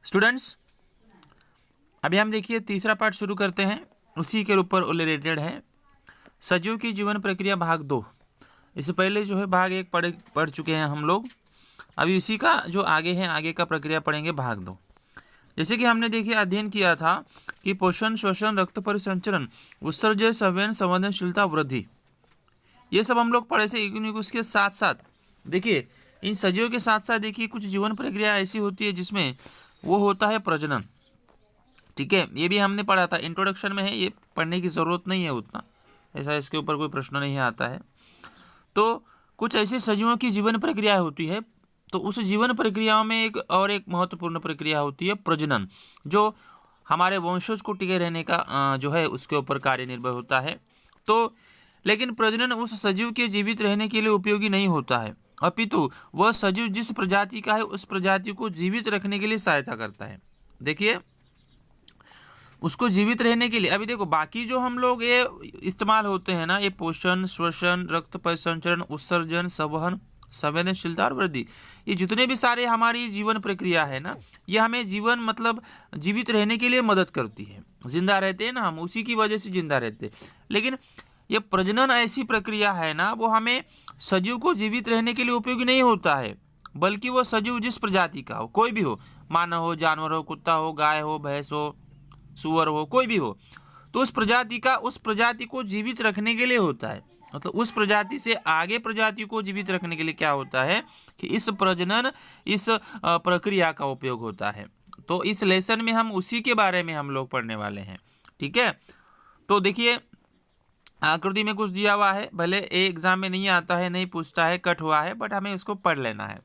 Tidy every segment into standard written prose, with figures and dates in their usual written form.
Students, अभी हम देखिए तीसरा पार्ट शुरू करते हैं, उसी के ऊपर रिलेटेड है सजीव की जीवन प्रक्रिया भाग 2। इससे पहले जो है भाग 1 पढ़ चुके हैं हम लोग। अभी इसी का जो आगे है, आगे का प्रक्रिया पढ़ेंगे भाग 2। जैसे कि हमने देखिए अध्ययन किया था कि पोषण, श्वसन, रक्त परिसंचरण, उत्सर्जन, संवेदन, संवेदनशीलता, वृद्धि, ये सब हम लोग पढ़े से। उसके साथ साथ देखिए इन सजीवों के साथ साथ देखिए कुछ जीवन प्रक्रिया ऐसी होती है जिसमें वो होता है प्रजनन। ठीक है, ये भी हमने पढ़ा था, इंट्रोडक्शन में है, ये पढ़ने की ज़रूरत नहीं है उतना, ऐसा इसके ऊपर कोई प्रश्न नहीं आता है। तो कुछ ऐसे सजीवों की जीवन प्रक्रिया होती है, तो उस जीवन प्रक्रियाओं में एक महत्वपूर्ण प्रक्रिया होती है प्रजनन, जो हमारे वंशज को टिके रहने का जो है उसके ऊपर कार्य निर्भर होता है। तो लेकिन प्रजनन उस सजीव के जीवित रहने के लिए उपयोगी नहीं होता है, अपितु वह सजीव जिस प्रजाति का है उस प्रजाति को जीवित रखने के लिए सहायता करता है। देखिए, उसको जीवित रहने के लिए, अभी देखो बाकी जो हम लोग ये इस्तेमाल होते हैं ना, ये पोषण, श्वसन, रक्त परिसंचरण, उत्सर्जन, संवहन, संवेदनशीलता और वृद्धि, ये जितने भी सारे हमारी जीवन प्रक्रिया है ना, ये हमें जीवन मतलब जीवित रहने के लिए मदद करती है। जिंदा रहते हैं ना हम, उसी की वजह से जिंदा रहते हैं। लेकिन ये प्रजनन ऐसी प्रक्रिया है ना, वो हमें सजीव को जीवित रहने के लिए उपयोगी नहीं होता है, बल्कि वो सजीव जिस प्रजाति का हो, कोई भी हो, मानव हो, जानवर हो, कुत्ता हो, गाय हो, भैंस हो, सुअर हो, कोई भी हो, तो उस प्रजाति को जीवित रखने के लिए होता है। मतलब उस प्रजाति से आगे प्रजाति को जीवित रखने के लिए क्या होता है कि इस प्रजनन, इस प्रक्रिया का उपयोग होता है। तो इस लेसन में हम उसी के बारे में हम लोग पढ़ने वाले हैं। ठीक है, तो देखिए आकृति में कुछ दिया हुआ है, भले एग्जाम में नहीं आता है, नहीं पूछता है, कट हुआ है, बट हमें उसको पढ़ लेना है।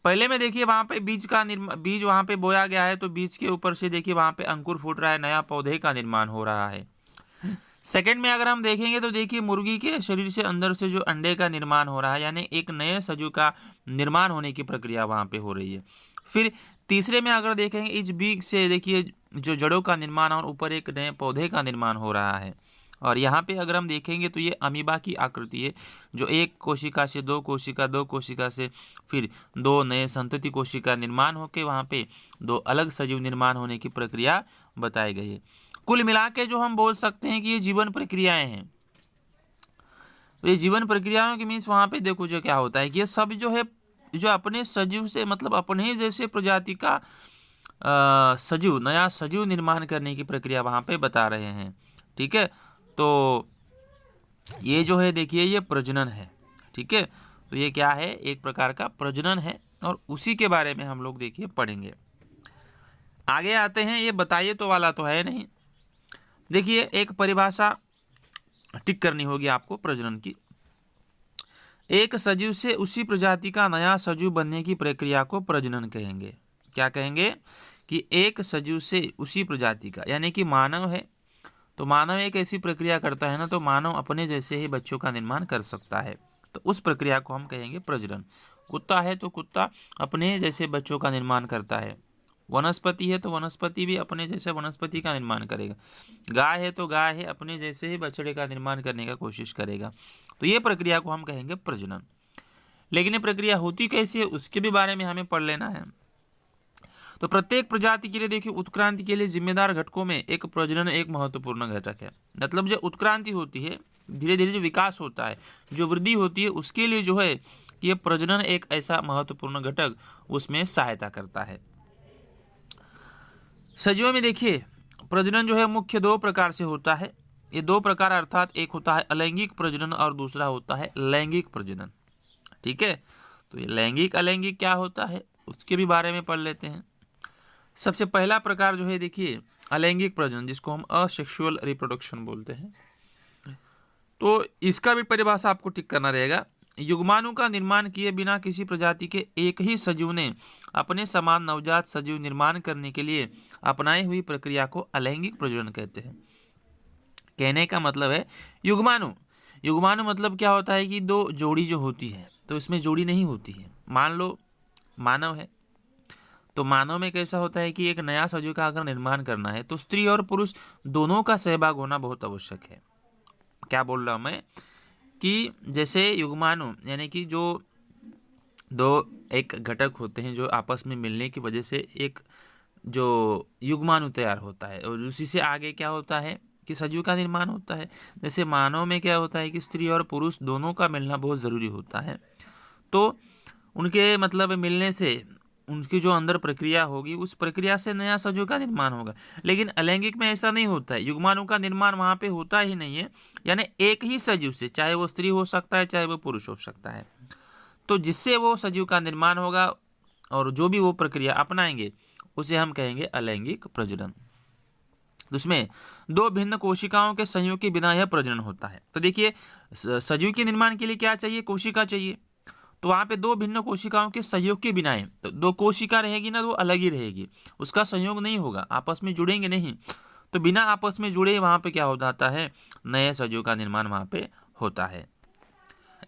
पहले में देखिए वहाँ पे बीज वहाँ पे बोया गया है, तो बीज के ऊपर से देखिए वहाँ पे अंकुर फूट रहा है, नया पौधे का निर्माण हो रहा है। सेकंड में अगर हम देखेंगे तो देखिए मुर्गी के शरीर से अंदर से जो अंडे का निर्माण हो रहा है, यानी एक नए सजीव का निर्माण होने की प्रक्रिया वहाँ पे हो रही है। फिर तीसरे में अगर देखेंगे इस बीज से देखिए जो जड़ों का निर्माण और ऊपर एक नए पौधे का निर्माण हो रहा है। और यहाँ पे अगर हम देखेंगे तो ये अमीबा की आकृति है, जो एक कोशिका से दो कोशिका, दो कोशिका से फिर दो नए संतति कोशिका निर्माण होकर वहाँ पे दो अलग सजीव निर्माण होने की प्रक्रिया बताई गई है। कुल मिला के जो हम बोल सकते हैं कि ये जीवन प्रक्रियाएं हैं। तो ये जीवन प्रक्रियाओं के मीन्स वहाँ पे देखो जो क्या होता है कि ये सब जो है, जो अपने सजीव से मतलब अपने ही जैसे प्रजाति का सजीव, नया सजीव निर्माण करने की प्रक्रिया वहाँ पे बता रहे हैं। ठीक है, तो ये जो है देखिए ये प्रजनन है। ठीक है, तो ये क्या है, एक प्रकार का प्रजनन है, और उसी के बारे में हम लोग देखिए पढ़ेंगे। आगे आते हैं, ये बताइए तो वाला तो है नहीं। देखिए एक परिभाषा टिक करनी होगी आपको प्रजनन की। एक सजीव से उसी प्रजाति का नया सजीव बनने की प्रक्रिया को प्रजनन कहेंगे। क्या कहेंगे कि एक सजीव से उसी प्रजाति का, यानी कि मानव है तो मानव एक ऐसी प्रक्रिया करता है ना, तो मानव अपने जैसे ही बच्चों का निर्माण कर सकता है, तो उस प्रक्रिया को हम कहेंगे प्रजनन। कुत्ता है तो कुत्ता अपने जैसे बच्चों का निर्माण करता है। वनस्पति है तो वनस्पति भी अपने जैसे वनस्पति का निर्माण करेगा। गाय है तो गाय है अपने जैसे ही बछड़े का निर्माण करने का कोशिश करेगा। तो ये प्रक्रिया को हम कहेंगे प्रजनन। लेकिन ये प्रक्रिया होती कैसी है उसके भी बारे में हमें पढ़ लेना है। तो प्रत्येक प्रजाति के लिए देखिए उत्क्रांति के लिए जिम्मेदार घटकों में एक प्रजनन एक महत्वपूर्ण घटक है। मतलब जो उत्क्रांति होती है, धीरे धीरे जो विकास होता है, जो वृद्धि होती है, उसके लिए जो है कि ये प्रजनन एक ऐसा महत्वपूर्ण घटक उसमें सहायता करता है। सजीवों में देखिए प्रजनन जो है मुख्य दो प्रकार से होता है। ये दो प्रकार अर्थात एक होता है अलैंगिक प्रजनन और दूसरा होता है लैंगिक प्रजनन। ठीक है, तो ये लैंगिक अलैंगिक क्या होता है उसके भी बारे में पढ़ लेते हैं। सबसे पहला प्रकार जो है देखिए अलैंगिक प्रजनन, जिसको हम असेक्सुअल रिप्रोडक्शन बोलते हैं। तो इसका भी परिभाषा आपको टिक करना रहेगा। युग्माणु का निर्माण किए बिना किसी प्रजाति के एक ही सजीव ने अपने समान नवजात सजीव निर्माण करने के लिए अपनाई हुई प्रक्रिया को अलैंगिक प्रजनन कहते हैं। कहने का मतलब है युग्माणु मतलब क्या होता है कि दो जोड़ी जो होती है, तो इसमें जोड़ी नहीं होती है। मान लो मानव है, तो मानव में कैसा होता है कि एक नया सजीव का अगर निर्माण करना है तो स्त्री और पुरुष दोनों का सहभाग होना बहुत आवश्यक है। क्या बोल रहा हूँ मैं कि जैसे युग्माणु यानी कि जो दो एक घटक होते हैं जो आपस में मिलने की वजह से एक जो युग्माणु तैयार होता है और उसी से आगे क्या होता है कि सजीव का निर्माण होता है। जैसे मानव में क्या होता है कि स्त्री और पुरुष दोनों का मिलना बहुत ज़रूरी होता है, तो उनके मतलब मिलने से उनकी जो अंदर प्रक्रिया होगी उस प्रक्रिया से नया सजीव का निर्माण होगा। लेकिन अलैंगिक में ऐसा नहीं होता है, युग्माणु का निर्माण वहाँ पे होता ही नहीं है, यानी एक ही सजीव से, चाहे वो स्त्री हो सकता है चाहे वो पुरुष हो सकता है, तो जिससे वो सजीव का निर्माण होगा और जो भी वो प्रक्रिया अपनाएंगे उसे हम कहेंगे अलैंगिक प्रजनन। तो उसमें दो भिन्न कोशिकाओं के संयोग के बिना यह प्रजनन होता है। तो देखिए सजीव के निर्माण के लिए क्या चाहिए, कोशिका चाहिए, तो वहाँ पे दो भिन्न कोशिकाओं के सहयोग के बिना है, तो दो कोशिका रहेगी ना, तो अलग ही रहेगी, उसका संयोग नहीं होगा, आपस में जुड़ेंगे नहीं, तो बिना आपस में जुड़े वहाँ पे क्या हो जाता है, नए सजीव का निर्माण वहाँ पे होता है।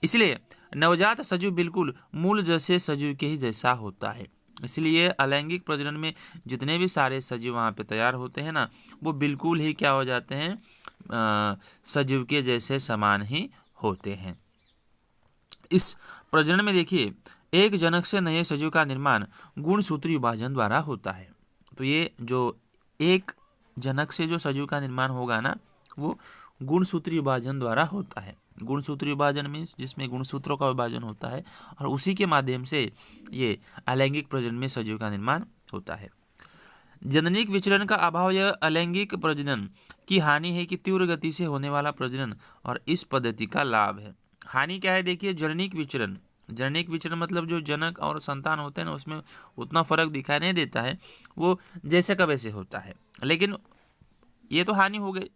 इसलिए नवजात सजीव बिल्कुल मूल जैसे सजीव के ही जैसा होता है। इसलिए अलैंगिक प्रजनन में जितने भी सारे सजीव वहाँ पे तैयार होते हैं ना, वो बिल्कुल ही क्या हो जाते हैं, सजीव के जैसे समान ही होते हैं। इस प्रजनन में देखिए एक जनक से नए सजीव का निर्माण गुणसूत्री विभाजन द्वारा होता है। तो ये जो एक जनक से जो सजीव का निर्माण होगा ना, वो गुणसूत्री विभाजन द्वारा होता है। गुणसूत्री विभाजन मीन्स जिसमें गुणसूत्रों का विभाजन होता है और उसी के माध्यम से ये अलैंगिक प्रजनन में सजीव का निर्माण होता है। जननिक विचरण का अभाव यह अलैंगिक प्रजनन की हानि है कि तीव्र गति से होने वाला प्रजनन और इस पद्धति का लाभ है। हानि क्या है, देखिए जननिक विचरण, जननिक विचरण मतलब जो जनक और संतान होते हैं ना, उसमें उतना फर्क दिखाई नहीं देता है, वो जैसे का वैसे होता है, लेकिन ये तो हानि हो गई,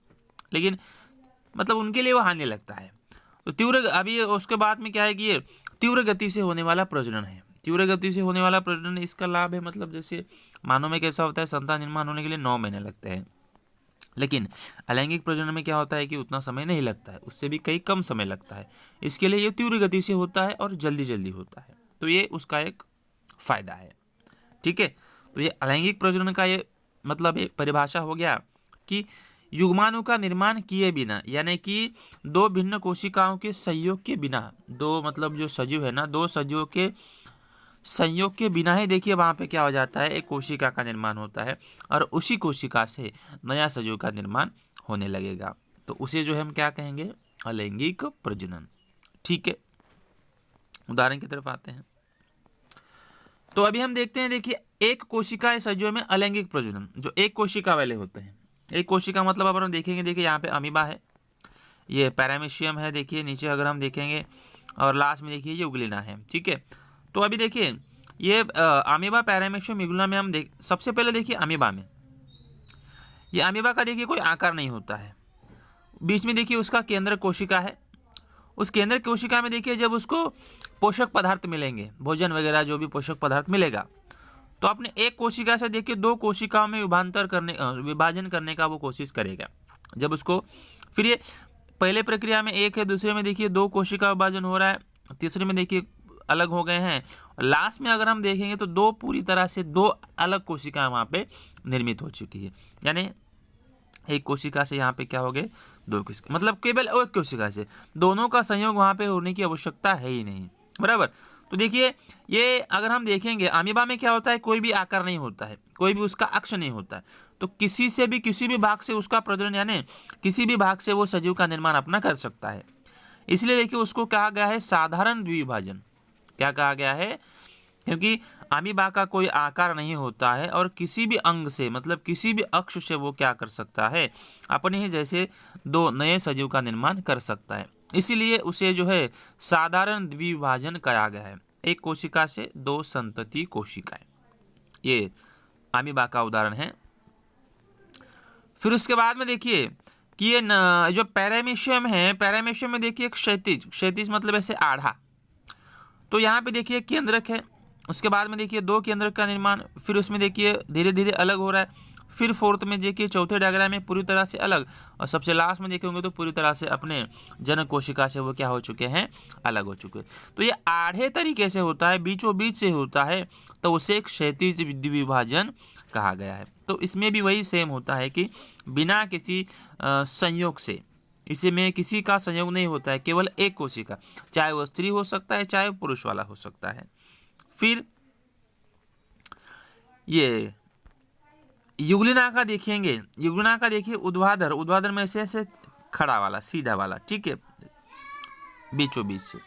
लेकिन मतलब उनके लिए वो हानि लगता है। तो तीव्र, अभी उसके बाद में क्या है कि ये तीव्र गति से होने वाला प्रजनन है। तीव्र गति से होने वाला प्रजनन इसका लाभ है, मतलब जैसे मानव में कैसा होता है, संतान निर्माण होने के लिए 9 महीने लगते हैं, लेकिन अलैंगिक प्रजनन में क्या होता है कि उतना समय नहीं लगता है, उससे भी कई कम समय लगता है। इसके लिए ये तीव्र गति से होता है और जल्दी जल्दी होता है, तो ये उसका एक फायदा है। ठीक है, तो ये अलैंगिक प्रजनन का ये मतलब एक परिभाषा हो गया कि युग्माणु का निर्माण किए बिना, यानी कि दो भिन्न कोशिकाओं के संयोग के बिना, दो मतलब जो सजीव है ना, दो सजीवों के संयोग के बिना ही देखिए वहाँ पे क्या हो जाता है, एक कोशिका का निर्माण होता है और उसी कोशिका से नया सजीव का निर्माण होने लगेगा, तो उसे जो है हम क्या कहेंगे, अलैंगिक प्रजनन। ठीक है, उदाहरण की तरफ आते हैं। तो अभी हम देखते हैं, देखिए एक कोशिका सजीव में अलैंगिक प्रजनन, जो एक कोशिका वाले होते हैं। एक कोशिका मतलब अब हम देखेंगे, देखिए यहाँ पे अमीबा है, ये पैरामीशियम है, देखिए नीचे अगर हम देखेंगे, और लास्ट में देखिए ये यूग्लिना है। ठीक है, तो अभी देखिए ये अमीबा पैरामीशियम यूग्लिना में हम सबसे पहले देखिए अमीबा में, ये अमीबा का देखिए कोई आकार नहीं होता है, बीच में देखिए उसका केंद्र कोशिका है। उस केंद्र कोशिका में देखिए जब उसको पोषक पदार्थ मिलेंगे, भोजन वगैरह जो भी पोषक पदार्थ मिलेगा, तो अपने एक कोशिका से देखिए दो कोशिकाओं में विभाजन करने का वो कोशिश करेगा। जब उसको फिर ये पहले प्रक्रिया में एक है, दूसरे में देखिए दो कोशिका विभाजन हो रहा है, तीसरे में देखिए अलग हो गए हैं, लास्ट में अगर हम देखेंगे तो दो पूरी तरह से दो अलग कोशिकाएं वहाँ पे निर्मित हो चुकी है। यानी एक कोशिका से यहाँ पे क्या हो गए, दो कोशिका, मतलब केवल एक कोशिका से दोनों का संयोग वहाँ पे होने की आवश्यकता है ही नहीं, बराबर। तो देखिए ये अगर हम देखेंगे अमीबा में क्या होता है, कोई भी आकार नहीं होता है, कोई भी उसका अक्ष नहीं होता है, तो किसी से भी किसी भी भाग से उसका प्रजनन, यानी किसी भी भाग से वो सजीव का निर्माण अपना कर सकता है। इसलिए देखिए उसको कहा गया है साधारण द्विविभाजन। क्या कहा गया है, क्योंकि अमीबा का कोई आकार नहीं होता है और किसी भी अंग से मतलब किसी भी अक्ष से वो क्या कर सकता है, अपने ही जैसे दो नए सजीव का निर्माण कर सकता है। इसीलिए उसे जो है साधारण द्विविभाजन कहा गया है, एक कोशिका से दो संतति कोशिकाएं। ये अमीबा का उदाहरण है। फिर उसके बाद में देखिए कि ये जो पैरामीशियम है, पैरामीशियम में देखिए एक क्षैतिज मतलब ऐसे आधा, तो यहाँ पे देखिए केंद्रक है, उसके बाद में देखिए दो केंद्रक का निर्माण, फिर उसमें देखिए धीरे धीरे अलग हो रहा है, फिर फोर्थ में देखिए चौथे डायग्राम में पूरी तरह से अलग, और सबसे लास्ट में देखेंगे तो पूरी तरह से अपने जनक कोशिका से वो क्या हो चुके हैं, अलग हो चुके हैं। तो ये आधे तरीके से होता है, बीचों बीच से होता है, तो उसे एक क्षैतिज द्विविभाजन कहा गया है। तो इसमें भी वही सेम होता है कि बिना किसी संयोग से, इसमें किसी का संयोग नहीं होता है, केवल एक कोशिका, चाहे वो स्त्री हो सकता है चाहे पुरुष वाला हो सकता है। फिर ये युग्लिना का देखेंगे, युग्लिना का देखिए ऊर्ध्वाधर, ऊर्ध्वाधर में ऐसे खड़ा वाला, सीधा वाला, ठीक है, बीचों बीच से।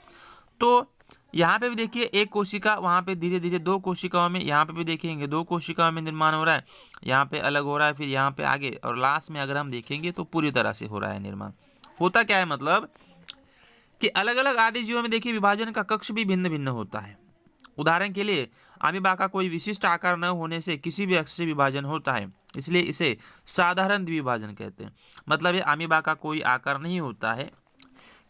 तो यहाँ पे भी देखिए एक कोशिका, वहाँ पे धीरे धीरे दो कोशिकाओं में, यहाँ पे भी देखेंगे दो कोशिकाओं में निर्माण हो रहा है, यहाँ पे अलग हो रहा है, फिर यहाँ पे आगे, और लास्ट में अगर हम देखेंगे तो पूरी तरह से हो रहा है निर्माण। होता क्या है मतलब कि अलग अलग आदि जीवों में देखिए विभाजन का कक्ष भी भिन्न भिन्न होता है। उदाहरण के लिए अमीबा का कोई विशिष्ट आकार न होने से किसी भी अक्ष से विभाजन होता है, इसलिए इसे साधारण द्विभाजन कहते हैं। मतलब ये अमीबा का कोई आकार नहीं होता है,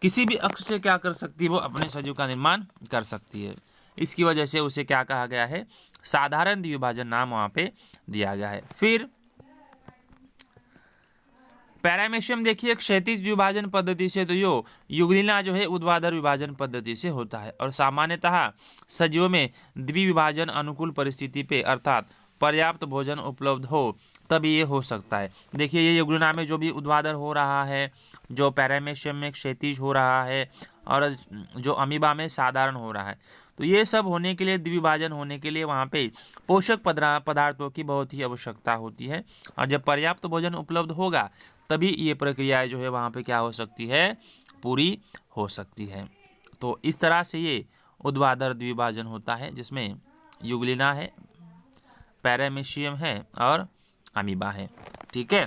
किसी भी अक्ष से क्या कर सकती है, वो अपने सजीव का निर्माण कर सकती है। इसकी वजह से उसे क्या कहा गया है, साधारण द्विभाजन नाम वहां पे दिया गया है। फिर पैरामेशियम देखिए क्षैतिज विभाजन पद्धति से, तो युग्लिना जो है ऊर्ध्वाधर विभाजन पद्धति से होता है। और सामान्यतः सजीवों में द्विविभाजन अनुकूल परिस्थिति पे, अर्थात पर्याप्त भोजन उपलब्ध हो तभी ये हो सकता है। देखिए ये युग्लिना में जो भी ऊर्ध्वाधर हो रहा है, जो पैरामेशियम में क्षैतिज हो रहा है, और जो अमीबा में साधारण हो रहा है, तो ये सब होने के लिए, द्विविभाजन होने के लिए वहाँ पे पोषक पदार्थों की बहुत ही आवश्यकता होती है। और जब पर्याप्त भोजन उपलब्ध होगा तभी ये प्रक्रियाएं जो है वहाँ पे क्या हो सकती है, पूरी हो सकती है। तो इस तरह से ये ऊर्ध्वाधर द्विविभाजन होता है, जिसमें युग्लिना है, पैरामेशियम है और अमीबा है। ठीक है,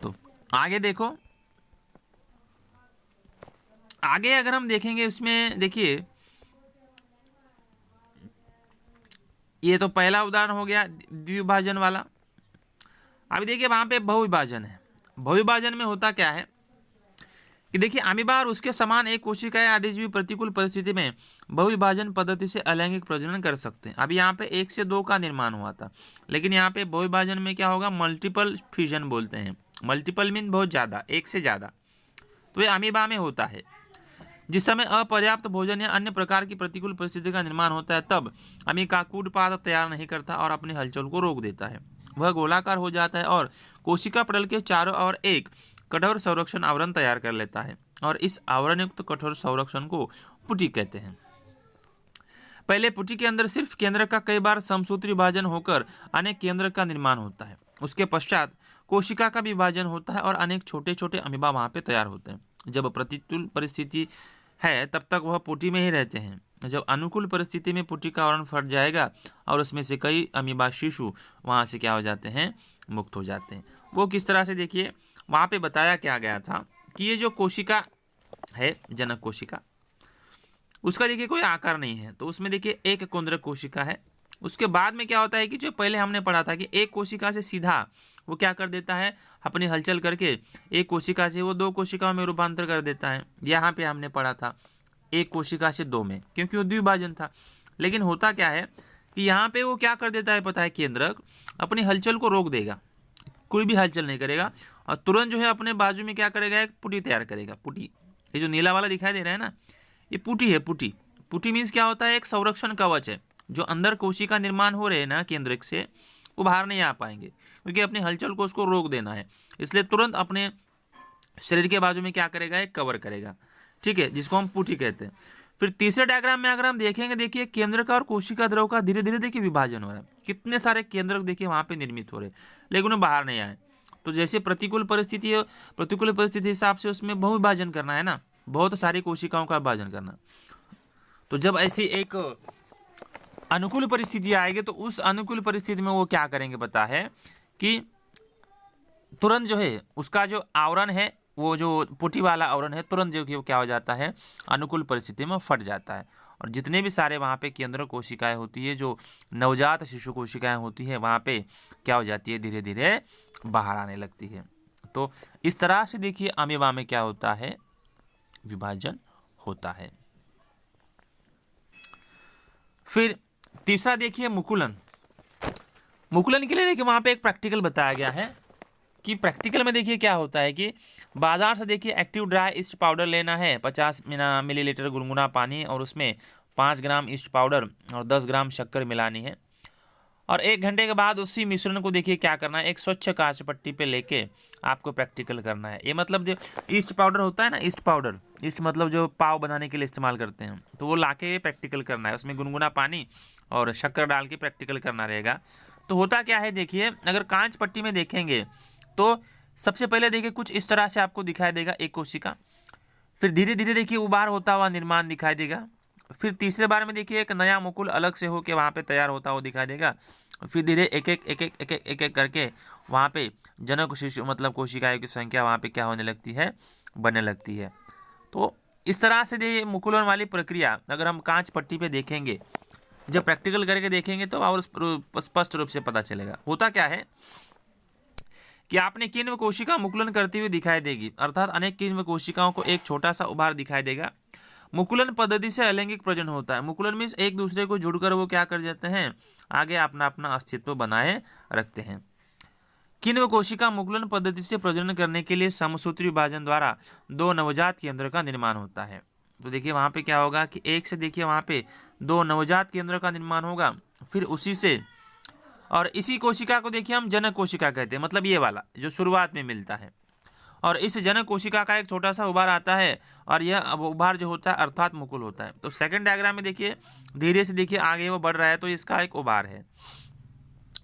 तो आगे देखो, आगे अगर हम देखेंगे उसमें देखिए, ये तो पहला उदाहरण हो गया द्विविभाजन वाला। अभी देखिए वहां पे बहुविभाजन है। बहुविभाजन में होता क्या है कि देखिए अमीबा और उसके समान एक कोशिकाएं आदि जीव प्रतिकूल परिस्थिति में बहुविभाजन पद्धति से अलैंगिक प्रजनन कर सकते हैं। अभी यहाँ पे 1 से 2 का निर्माण हुआ था, लेकिन यहाँ पे बहुविभाजन में क्या होगा, मल्टीपल फ्यूजन बोलते हैं। मल्टीपल मीन बहुत ज्यादा, 1 से ज्यादा। तो ये अमीबा में होता है। जिस समय अपर्याप्त भोजन या अन्य प्रकार की प्रतिकूल परिस्थिति का निर्माण होता है, तब अमीबा कूड पाद तैयार नहीं करता और अपनी हलचल को रोक देता है। वह गोलाकार हो जाता है और कोशिका पटल के चारों ओर एक कठोर संरक्षण आवरण तैयार कर लेता है, और इस आवरण युक्त कठोर संरक्षण को पुटी कहते हैं। पहले पुटी के अंदर सिर्फ केंद्रक का कई बार समसूत्री विभाजन होकर अनेक केंद्रक का निर्माण होता है। उसके पश्चात कोशिका का विभाजन होता है और अनेक छोटे छोटे अमीबा वहां पे तैयार होते हैं। जब प्रतिकूल परिस्थिति है तब तक वह पुटी में ही रहते हैं। जब अनुकूल परिस्थिति में पुटी का आवरण फट जाएगा और उसमें से कई अमीबा शिशु वहां से क्या हो जाते हैं, मुक्त हो जाते हैं। वो किस तरह से, देखिए वहां पे बताया क्या गया था कि ये जो कोशिका है, जनक कोशिका, उसका देखिए कोई आकार नहीं है, तो उसमें देखिए एक केंद्रक कोशिका है। उसके बाद में क्या होता है कि जो पहले हमने पढ़ा था कि एक कोशिका से सीधा वो क्या कर देता है, अपनी हलचल करके एक कोशिका से वो 2 कोशिकाओं में रूपांतर कर देता है। यहाँ पे हमने पढ़ा था एक कोशिका से 2 में, क्योंकि वो द्विभाजन था। लेकिन होता क्या है कि यहाँ पे वो क्या कर देता है पता है, केंद्रक अपनी हलचल को रोक देगा, कोई भी हलचल नहीं करेगा, और तुरंत जो है अपने बाजू में क्या करेगा, एक पुटी तैयार करेगा। पुटी, ये जो नीला वाला दिखाई दे रहा है ना, ये पुटी है। पुटी, पुटी मीन्स क्या होता है, एक संरक्षण कवच है। जो अंदर कोशिका निर्माण हो रहे हैं ना केंद्रक से, वो बाहर नहीं आ पाएंगे, क्योंकि अपनी हलचल को उसको रोक देना है। इसलिए तुरंत अपने शरीर के बाजू में क्या करेगा, एक कवर करेगा। ठीक है, जिसको हम पुटी कहते हैं। फिर तीसरे डायग्राम में अगर हम देखेंगे, देखिए केंद्रक और कोशिका द्रव का धीरे धीरे देखिए विभाजन हो रहा है। कितने सारे केंद्रक देखिए वहां पे निर्मित हो रहे, लेकिन वो बाहर नहीं आए। तो जैसे प्रतिकूल परिस्थिति हिसाब से उसमें बहुविभाजन करना है ना, बहुत सारी कोशिकाओं का विभाजन करना। तो जब ऐसी एक अनुकूल परिस्थिति आएगी, तो उस अनुकूल परिस्थिति में वो क्या करेंगे पता है कि तुरंत जो है उसका जो आवरण है, वो जो पुटी वाला आवरण है, तुरंत जो कि क्या हो जाता है, अनुकूल परिस्थिति में फट जाता है। और जितने भी सारे वहाँ पे केंद्र कोशिकाएं होती है, जो नवजात शिशु कोशिकाएं होती है, वहाँ पे क्या हो जाती है, धीरे धीरे बाहर आने लगती है। तो इस तरह से देखिए अमीबा में क्या होता है, विभाजन होता है। फिर तीसरा देखिए मुकुलन। मुकुलन के लिए देखिए वहां पे एक प्रैक्टिकल बताया गया है कि प्रैक्टिकल में देखिए क्या होता है कि बाजार से देखिए एक्टिव ड्राई ईस्ट पाउडर लेना है, 50 मिलीलीटर गुनगुना पानी, और उसमें 5 ग्राम ईस्ट पाउडर और 10 ग्राम शक्कर मिलानी है। और 1 घंटे के बाद उसी मिश्रण को देखिए क्या करना है, एक स्वच्छ कांच पट्टी पे लेके आपको प्रैक्टिकल करना है। ये मतलब जो ईस्ट पाउडर होता है ना, ईस्ट पाउडर, ईस्ट मतलब जो पाव बनाने के लिए इस्तेमाल करते हैं, तो वो लाके प्रैक्टिकल करना है। उसमें गुनगुना पानी और शक्कर डाल के प्रैक्टिकल करना रहेगा। तो होता क्या है देखिए, अगर कांच पट्टी में देखेंगे तो सबसे पहले देखिए कुछ इस तरह से आपको दिखाई देगा एक कोशिका, फिर धीरे धीरे देखिए उभार होता हुआ निर्माण दिखाई देगा, फिर तीसरे बार में देखिए एक नया मुकुल अलग से होकर वहाँ पे तैयार होता हुआ दिखाई देगा, फिर धीरे एक एक करके वहाँ पे जनक शिशु मतलब कोशिकाओं की संख्या वहाँ पे क्या होने लगती है, बनने लगती है। तो इस तरह से ये मुकुलन वाली प्रक्रिया अगर हम कांच पट्टी पे देखेंगे, जब प्रैक्टिकल करके देखेंगे तो और स्पष्ट रूप से पता चलेगा। होता क्या है कि आपने किण्व कोशिका मुकुलन करती हुई दिखाई देगी, अर्थात अनेक किण्व कोशिकाओं को एक छोटा सा उभार दिखाई देगा। मुकुलन पद्धति से अलैंगिक प्रजनन होता है। मुकुलन में एक दूसरे को जुड़कर वो क्या कर जाते हैं, आगे अपना अपना अस्तित्व बनाए रखते हैं। किण्व कोशिका मुकुलन पद्धति से प्रजनन करने के लिए समसूत्री विभाजन द्वारा दो नवजात केंद्र का निर्माण होता है। तो देखिए वहां पे क्या होगा कि एक से देखिए वहां पे दो नवजात केंद्र का निर्माण होगा, फिर उसी से और इसी कोशिका को देखिए हम जनक कोशिका कहते हैं, मतलब ये वाला जो शुरुआत में मिलता है, और इस जनक कोशिका का एक छोटा सा उभार आता है और यह उभार जो होता है अर्थात मुकुल होता है। तो सेकंड डायग्राम में देखिए धीरे से देखिए आगे वो बढ़ रहा है, तो इसका एक उभार है।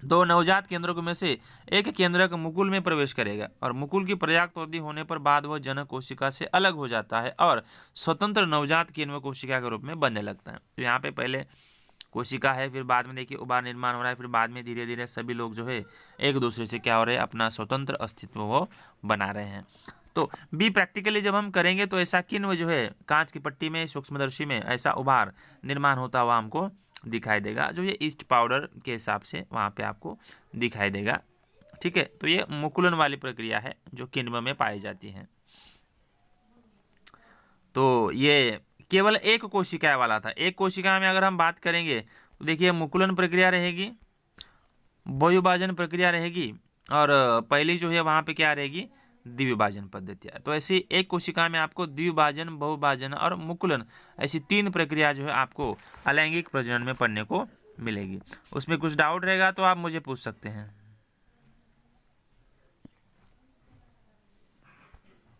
दो नवजात केंद्रों में से एक केंद्रक मुकुल में प्रवेश करेगा और मुकुल की पर्याप्त वृद्धि होने पर बाद वह जनक कोशिका से अलग हो जाता है और स्वतंत्र नवजात किण्व कोशिका के रूप में बनने लगता है। तो यहाँ पे पहले कोशिका है, फिर बाद में देखिए उभार निर्माण हो रहा है, फिर बाद में धीरे धीरे सभी लोग जो है एक दूसरे से क्या हो रहे हैं, अपना स्वतंत्र अस्तित्व वो बना रहे हैं। तो बी प्रैक्टिकली जब हम करेंगे तो ऐसा किण्व जो है कांच की पट्टी में सूक्ष्मदर्शी में ऐसा उभार निर्माण होता हुआ हमको दिखाई देगा, जो ये ईस्ट पाउडर के हिसाब से वहाँ पे आपको दिखाई देगा। ठीक है, तो ये मुकुलन वाली प्रक्रिया है जो किण्व में पाई जाती है। तो ये केवल एक कोशिका वाला था। एक कोशिका में अगर हम बात करेंगे तो देखिए मुकुलन प्रक्रिया रहेगी, बहुविभाजन प्रक्रिया रहेगी, और पहली जो है वहाँ पे क्या रहेगी, द्विविभाजन पद्धतियाँ। तो ऐसी एक कोशिका में आपको द्विविभाजन, बहुविभाजन और मुकुलन ऐसी तीन प्रक्रिया जो है आपको अलैंगिक प्रजनन में पढ़ने को मिलेगी। उसमें कुछ डाउट रहेगा तो आप मुझे पूछ सकते हैं।